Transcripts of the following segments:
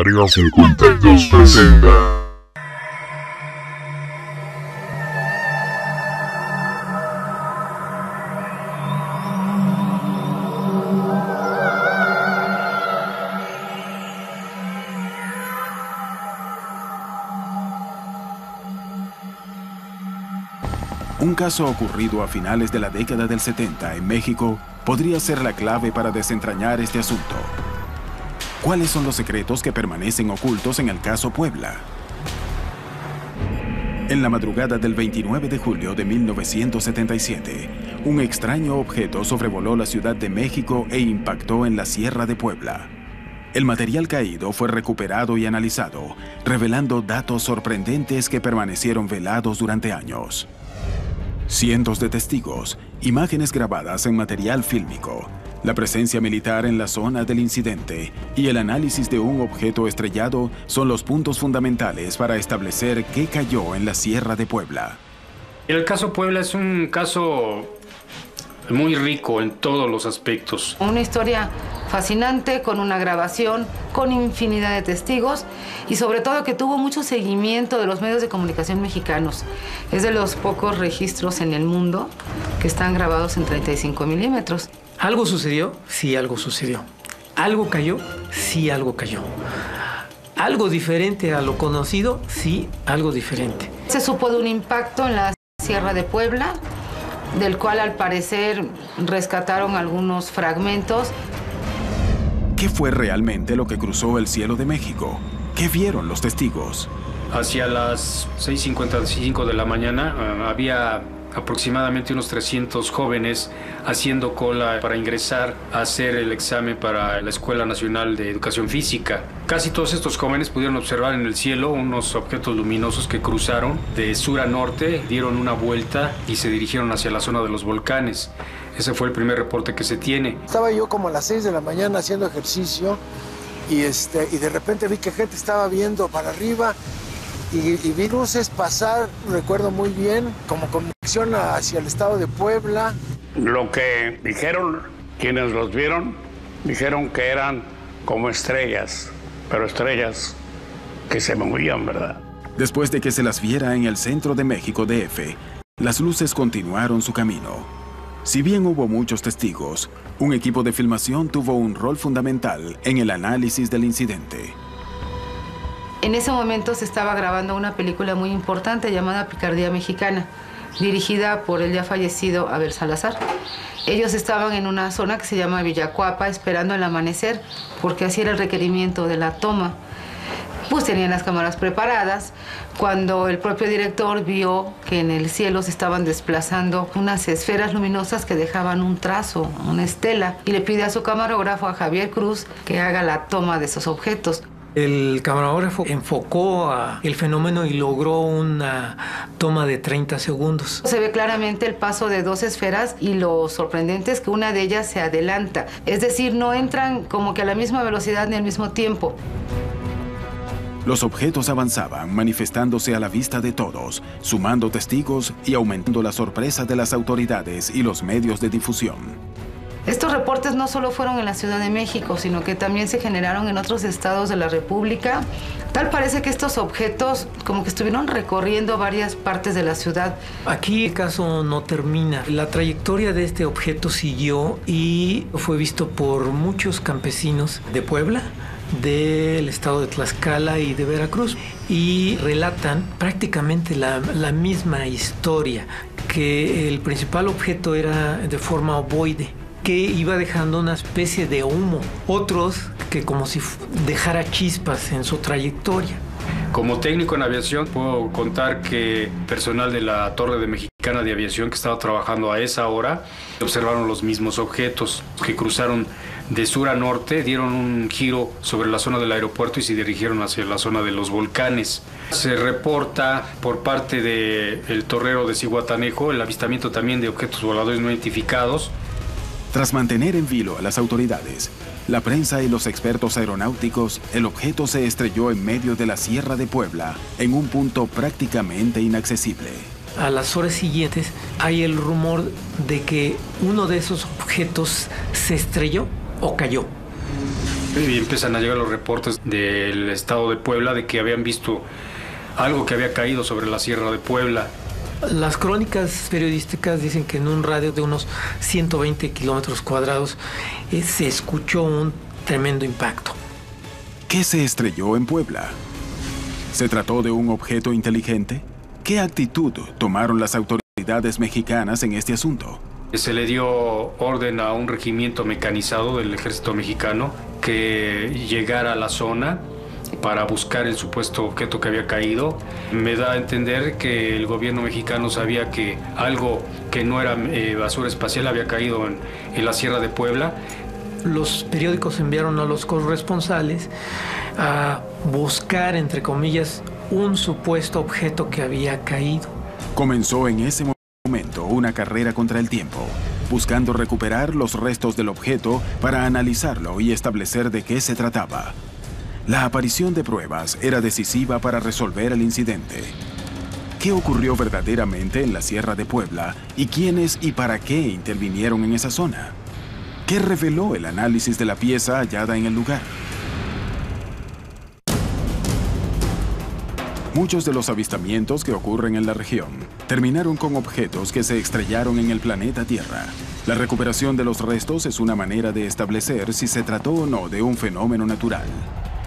Área 52 presenta. Un caso ocurrido a finales de la década del 70 en México podría ser la clave para desentrañar este asunto. ¿Cuáles son los secretos que permanecen ocultos en el caso Puebla? En la madrugada del 29 de julio de 1977, un extraño objeto sobrevoló la Ciudad de México e impactó en la Sierra de Puebla. El material caído fue recuperado y analizado, revelando datos sorprendentes que permanecieron velados durante años. Cientos de testigos, imágenes grabadas en material fílmico, la presencia militar en la zona del incidente y el análisis de un objeto estrellado son los puntos fundamentales para establecer qué cayó en la Sierra de Puebla. El caso Puebla es un caso muy rico en todos los aspectos. Una historia fascinante, con una grabación, con infinidad de testigos y sobre todo que tuvo mucho seguimiento de los medios de comunicación mexicanos. Es de los pocos registros en el mundo que están grabados en 35 milímetros. ¿Algo sucedió? Sí, algo sucedió. ¿Algo cayó? Sí, algo cayó. ¿Algo diferente a lo conocido? Sí, algo diferente. Se supo de un impacto en la Sierra de Puebla, del cual al parecer rescataron algunos fragmentos. ¿Qué fue realmente lo que cruzó el cielo de México? ¿Qué vieron los testigos? Hacia las 6:55 de la mañana había aproximadamente unos 300 jóvenes haciendo cola para ingresar a hacer el examen para la Escuela Nacional de Educación Física. Casi todos estos jóvenes pudieron observar en el cielo unos objetos luminosos que cruzaron de sur a norte, dieron una vuelta y se dirigieron hacia la zona de los volcanes. Ese fue el primer reporte que se tiene. Estaba yo como a las 6 de la mañana haciendo ejercicio y de repente vi que gente estaba viendo para arriba y vi luces pasar, recuerdo muy bien, como con dirección hacia el estado de Puebla. Lo que dijeron quienes los vieron, dijeron que eran como estrellas, pero estrellas que se movían, ¿verdad? Después de que se las viera en el centro de México DF, las luces continuaron su camino. Si bien hubo muchos testigos, un equipo de filmación tuvo un rol fundamental en el análisis del incidente. En ese momento se estaba grabando una película muy importante llamada Picardía Mexicana, dirigida por el ya fallecido Abel Salazar. Ellos estaban en una zona que se llama Villacuapa esperando el amanecer, porque así era el requerimiento de la toma. Pues tenían las cámaras preparadas cuando el propio director vio que en el cielo se estaban desplazando unas esferas luminosas que dejaban un trazo, una estela, y le pide a su camarógrafo, a Javier Cruz, que haga la toma de esos objetos. El camarógrafo enfocó el fenómeno y logró una toma de 30 segundos. Se ve claramente el paso de dos esferas y lo sorprendente es que una de ellas se adelanta. Es decir, no entran como que a la misma velocidad ni al mismo tiempo. Los objetos avanzaban, manifestándose a la vista de todos, sumando testigos y aumentando la sorpresa de las autoridades y los medios de difusión. Estos reportes no solo fueron en la Ciudad de México, sino que también se generaron en otros estados de la República. Tal parece que estos objetos como que estuvieron recorriendo varias partes de la ciudad. Aquí el caso no termina. La trayectoria de este objeto siguió y fue visto por muchos campesinos de Puebla, del estado de Tlaxcala y de Veracruz, y relatan prácticamente la misma historia, que el principal objeto era de forma ovoide, que iba dejando una especie de humo, otros que como si dejara chispas en su trayectoria. Como técnico en aviación puedo contar que personal de la Torre de Mexicana de Aviación que estaba trabajando a esa hora observaron los mismos objetos que cruzaron de sur a norte, dieron un giro sobre la zona del aeropuerto y se dirigieron hacia la zona de los volcanes. Se reporta por parte del torrero de Zihuatanejo el avistamiento también de objetos voladores no identificados. Tras mantener en vilo a las autoridades, la prensa y los expertos aeronáuticos, el objeto se estrelló en medio de la Sierra de Puebla, en un punto prácticamente inaccesible. A las horas siguientes hay el rumor de que uno de esos objetos se estrelló o cayó. Y empiezan a llegar los reportes del estado de Puebla de que habían visto algo que había caído sobre la Sierra de Puebla. Las crónicas periodísticas dicen que en un radio de unos 120 kilómetros cuadrados se escuchó un tremendo impacto. ¿Qué se estrelló en Puebla? ¿Se trató de un objeto inteligente? ¿Qué actitud tomaron las autoridades mexicanas en este asunto? Se le dio orden a un regimiento mecanizado del ejército mexicano que llegara a la zona para buscar el supuesto objeto que había caído. Me da a entender que el gobierno mexicano sabía que algo que no era basura espacial había caído en la Sierra de Puebla. Los periódicos enviaron a los corresponsales a buscar, entre comillas, un supuesto objeto que había caído. Comenzó en ese momento una carrera contra el tiempo, buscando recuperar los restos del objeto para analizarlo y establecer de qué se trataba. La aparición de pruebas era decisiva para resolver el incidente. ¿Qué ocurrió verdaderamente en la Sierra de Puebla y quiénes y para qué intervinieron en esa zona? ¿Qué reveló el análisis de la pieza hallada en el lugar? Muchos de los avistamientos que ocurren en la región terminaron con objetos que se estrellaron en el planeta Tierra. La recuperación de los restos es una manera de establecer si se trató o no de un fenómeno natural.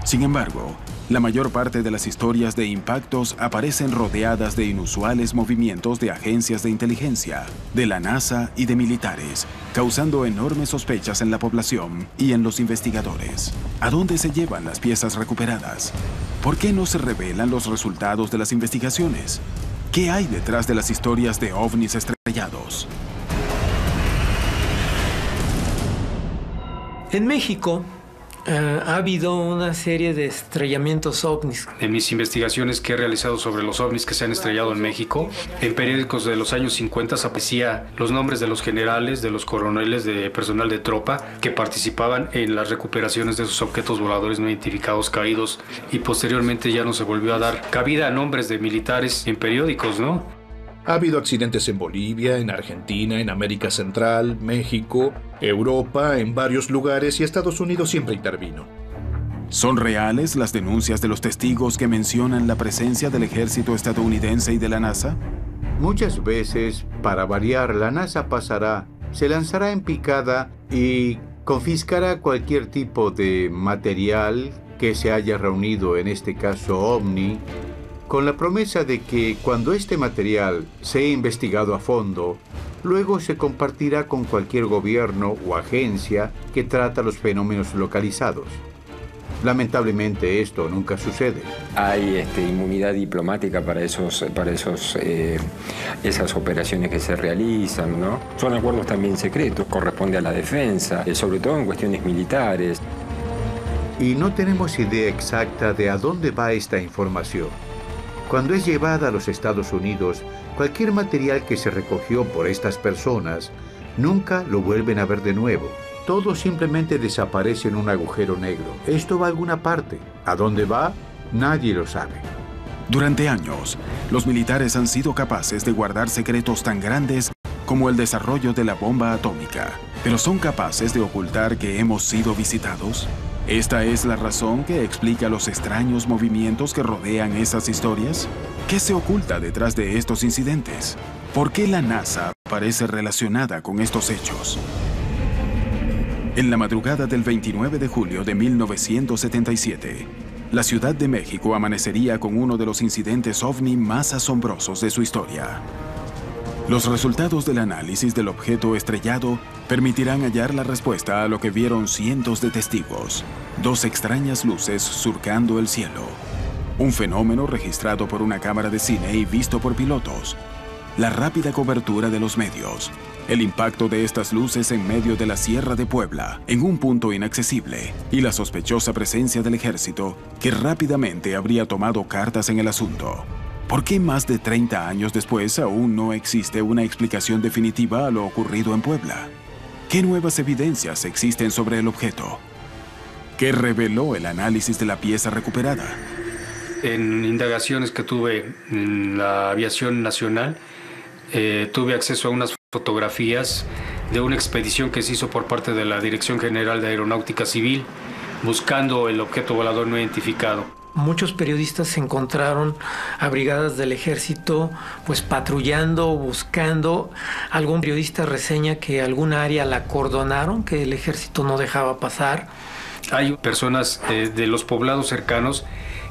Sin embargo, la mayor parte de las historias de impactos aparecen rodeadas de inusuales movimientos de agencias de inteligencia, de la NASA y de militares, causando enormes sospechas en la población y en los investigadores. ¿A dónde se llevan las piezas recuperadas? ¿Por qué no se revelan los resultados de las investigaciones? ¿Qué hay detrás de las historias de ovnis estrellados? En México ha habido una serie de estrellamientos ovnis. En mis investigaciones que he realizado sobre los ovnis que se han estrellado en México, en periódicos de los años 50 aparecía los nombres de los generales, de los coroneles, de personal de tropa que participaban en las recuperaciones de esos objetos voladores no identificados caídos, y posteriormente ya no se volvió a dar cabida a nombres de militares en periódicos, ¿no? Ha habido accidentes en Bolivia, en Argentina, en América Central, México, Europa, en varios lugares, y Estados Unidos siempre intervino. ¿Son reales las denuncias de los testigos que mencionan la presencia del ejército estadounidense y de la NASA? Muchas veces, para variar, la NASA pasará, se lanzará en picada y confiscará cualquier tipo de material que se haya reunido, en este caso OVNI, con la promesa de que cuando este material sea investigado a fondo, luego se compartirá con cualquier gobierno o agencia que trata los fenómenos localizados. Lamentablemente esto nunca sucede. Hay inmunidad diplomática para esas operaciones que se realizan, ¿no? Son acuerdos también secretos, corresponde a la defensa, sobre todo en cuestiones militares. Y no tenemos idea exacta de a dónde va esta información. Cuando es llevada a los Estados Unidos, cualquier material que se recogió por estas personas, nunca lo vuelven a ver de nuevo. Todo simplemente desaparece en un agujero negro. Esto va a alguna parte. ¿A dónde va? Nadie lo sabe. Durante años, los militares han sido capaces de guardar secretos tan grandes como el desarrollo de la bomba atómica. ¿Pero son capaces de ocultar que hemos sido visitados? ¿Esta es la razón que explica los extraños movimientos que rodean esas historias? ¿Qué se oculta detrás de estos incidentes? ¿Por qué la NASA parece relacionada con estos hechos? En la madrugada del 29 de julio de 1977, la Ciudad de México amanecería con uno de los incidentes ovni más asombrosos de su historia. Los resultados del análisis del objeto estrellado permitirán hallar la respuesta a lo que vieron cientos de testigos: dos extrañas luces surcando el cielo, un fenómeno registrado por una cámara de cine y visto por pilotos, la rápida cobertura de los medios, el impacto de estas luces en medio de la Sierra de Puebla, en un punto inaccesible, y la sospechosa presencia del ejército que rápidamente habría tomado cartas en el asunto. ¿Por qué más de 30 años después aún no existe una explicación definitiva a lo ocurrido en Puebla? ¿Qué nuevas evidencias existen sobre el objeto? ¿Qué reveló el análisis de la pieza recuperada? En indagaciones que tuve en la aviación nacional, tuve acceso a unas fotografías de una expedición que se hizo por parte de la Dirección General de Aeronáutica Civil buscando el objeto volador no identificado. Muchos periodistas se encontraron a brigadas del ejército pues patrullando, buscando. Algún periodista reseña que alguna área la acordonaron, que el ejército no dejaba pasar. Hay personas de los poblados cercanos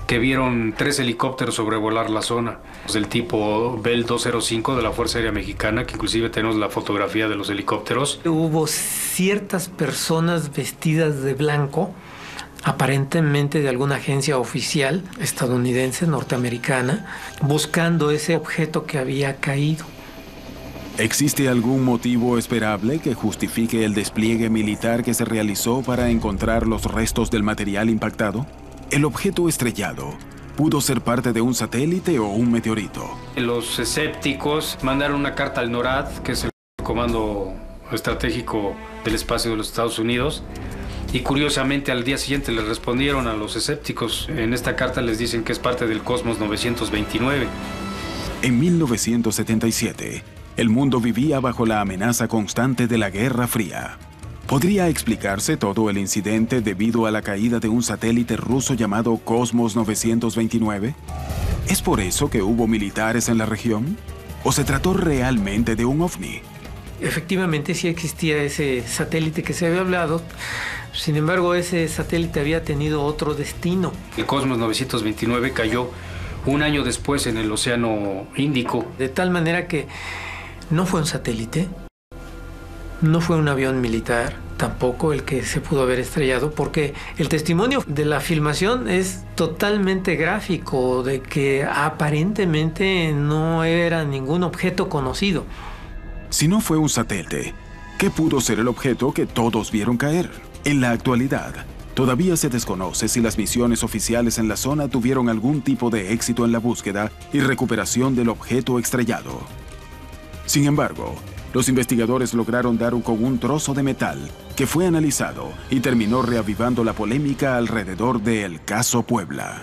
que vieron 3 helicópteros sobrevolar la zona, del tipo Bell 205 de la Fuerza Aérea Mexicana, que inclusive tenemos la fotografía de los helicópteros. Hubo ciertas personas vestidas de blanco, aparentemente de alguna agencia oficial estadounidense, norteamericana, buscando ese objeto que había caído. ¿Existe algún motivo esperable que justifique el despliegue militar que se realizó para encontrar los restos del material impactado? ¿El objeto estrellado pudo ser parte de un satélite o un meteorito? Los escépticos mandaron una carta al NORAD, que es el Comando Estratégico del Espacio de los Estados Unidos, y curiosamente al día siguiente les respondieron a los escépticos. En esta carta les dicen que es parte del Cosmos 929. En 1977, el mundo vivía bajo la amenaza constante de la Guerra Fría. ¿Podría explicarse todo el incidente debido a la caída de un satélite ruso llamado Cosmos 929? ¿Es por eso que hubo militares en la región? ¿O se trató realmente de un ovni? Efectivamente, sí existía ese satélite que se había hablado. Sin embargo, ese satélite había tenido otro destino. El Cosmos 929 cayó un año después en el Océano Índico. De tal manera que no fue un satélite, no fue un avión militar, tampoco el que se pudo haber estrellado, porque el testimonio de la filmación es totalmente gráfico, de que aparentemente no era ningún objeto conocido. Si no fue un satélite, ¿qué pudo ser el objeto que todos vieron caer? En la actualidad, todavía se desconoce si las misiones oficiales en la zona tuvieron algún tipo de éxito en la búsqueda y recuperación del objeto estrellado. Sin embargo, los investigadores lograron dar con un trozo de metal que fue analizado y terminó reavivando la polémica alrededor del caso Puebla.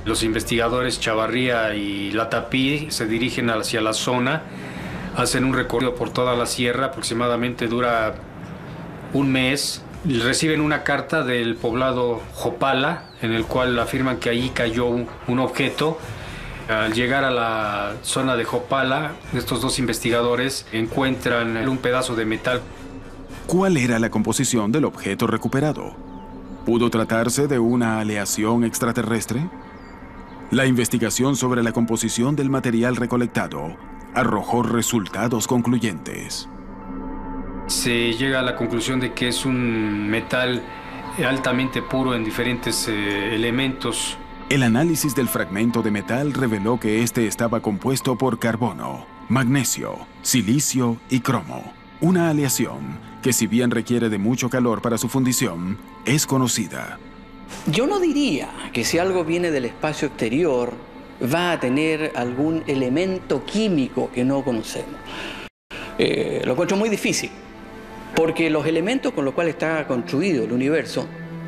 Los investigadores Chavarría y Latapí se dirigen hacia la zona, hacen un recorrido por toda la sierra, aproximadamente dura un mes. Reciben una carta del poblado Jopala, en el cual afirman que allí cayó un objeto. Al llegar a la zona de Jopala, estos dos investigadores encuentran un pedazo de metal. ¿Cuál era la composición del objeto recuperado? ¿Pudo tratarse de una aleación extraterrestre? La investigación sobre la composición del material recolectado arrojó resultados concluyentes. Se llega a la conclusión de que es un metal altamente puro en diferentes elementos. El análisis del fragmento de metal reveló que este estaba compuesto por carbono, magnesio, silicio y cromo. Una aleación que, si bien requiere de mucho calor para su fundición, es conocida. Yo no diría que si algo viene del espacio exterior va a tener algún elemento químico que no conocemos. Lo encuentro muy difícil, porque los elementos con los cuales está construido el universo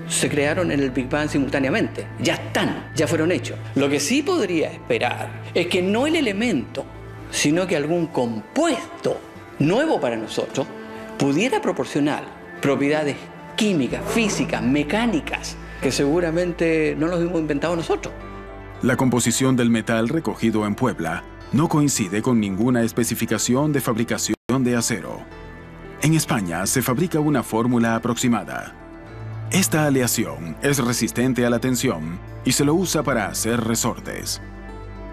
se crearon en el Big Bang simultáneamente. Ya están, ya fueron hechos. Lo que sí podría esperar es que no el elemento, sino que algún compuesto nuevo para nosotros pudiera proporcionar propiedades químicas, físicas, mecánicas, que seguramente no los hemos inventado nosotros. La composición del metal recogido en Puebla no coincide con ninguna especificación de fabricación de acero. En España se fabrica una fórmula aproximada. Esta aleación es resistente a la tensión y se lo usa para hacer resortes.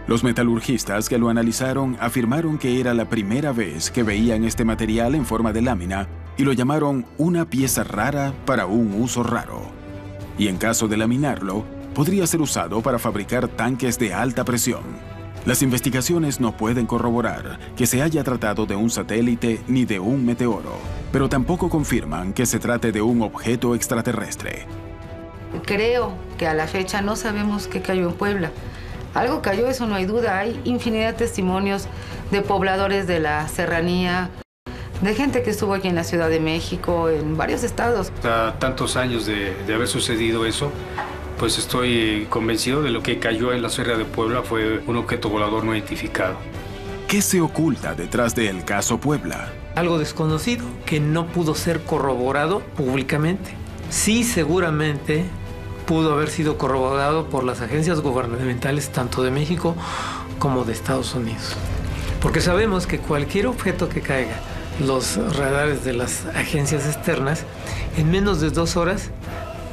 Los metalurgistas que lo analizaron afirmaron que era la primera vez que veían este material en forma de lámina y lo llamaron una pieza rara para un uso raro. Y en caso de laminarlo, podría ser usado para fabricar tanques de alta presión. Las investigaciones no pueden corroborar que se haya tratado de un satélite ni de un meteoro, pero tampoco confirman que se trate de un objeto extraterrestre. Creo que a la fecha no sabemos qué cayó en Puebla. Algo cayó, eso no hay duda. Hay infinidad de testimonios de pobladores de la serranía, de gente que estuvo aquí en la Ciudad de México, en varios estados. A tantos años de haber sucedido eso, pues estoy convencido de lo que cayó en la Sierra de Puebla fue un objeto volador no identificado. ¿Qué se oculta detrás del caso Puebla? Algo desconocido que no pudo ser corroborado públicamente. sí seguramente pudo haber sido corroborado por las agencias gubernamentales tanto de México como de Estados Unidos. Porque sabemos que cualquier objeto que caiga, los radares de las agencias externas, en menos de 2 horas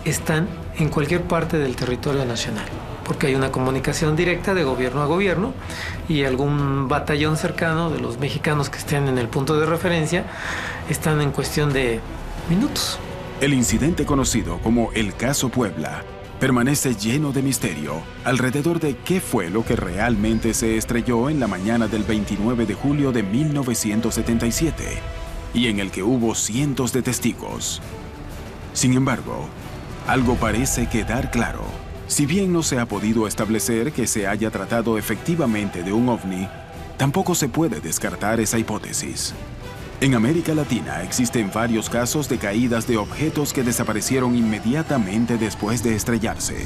están en cualquier parte del territorio nacional, porque hay una comunicación directa de gobierno a gobierno y algún batallón cercano de los mexicanos que estén en el punto de referencia están en cuestión de minutos. El incidente conocido como el Caso Puebla permanece lleno de misterio alrededor de qué fue lo que realmente se estrelló en la mañana del 29 de julio de 1977 y en el que hubo cientos de testigos. Sin embargo, algo parece quedar claro. Si bien no se ha podido establecer que se haya tratado efectivamente de un ovni, tampoco se puede descartar esa hipótesis. En América Latina existen varios casos de caídas de objetos que desaparecieron inmediatamente después de estrellarse.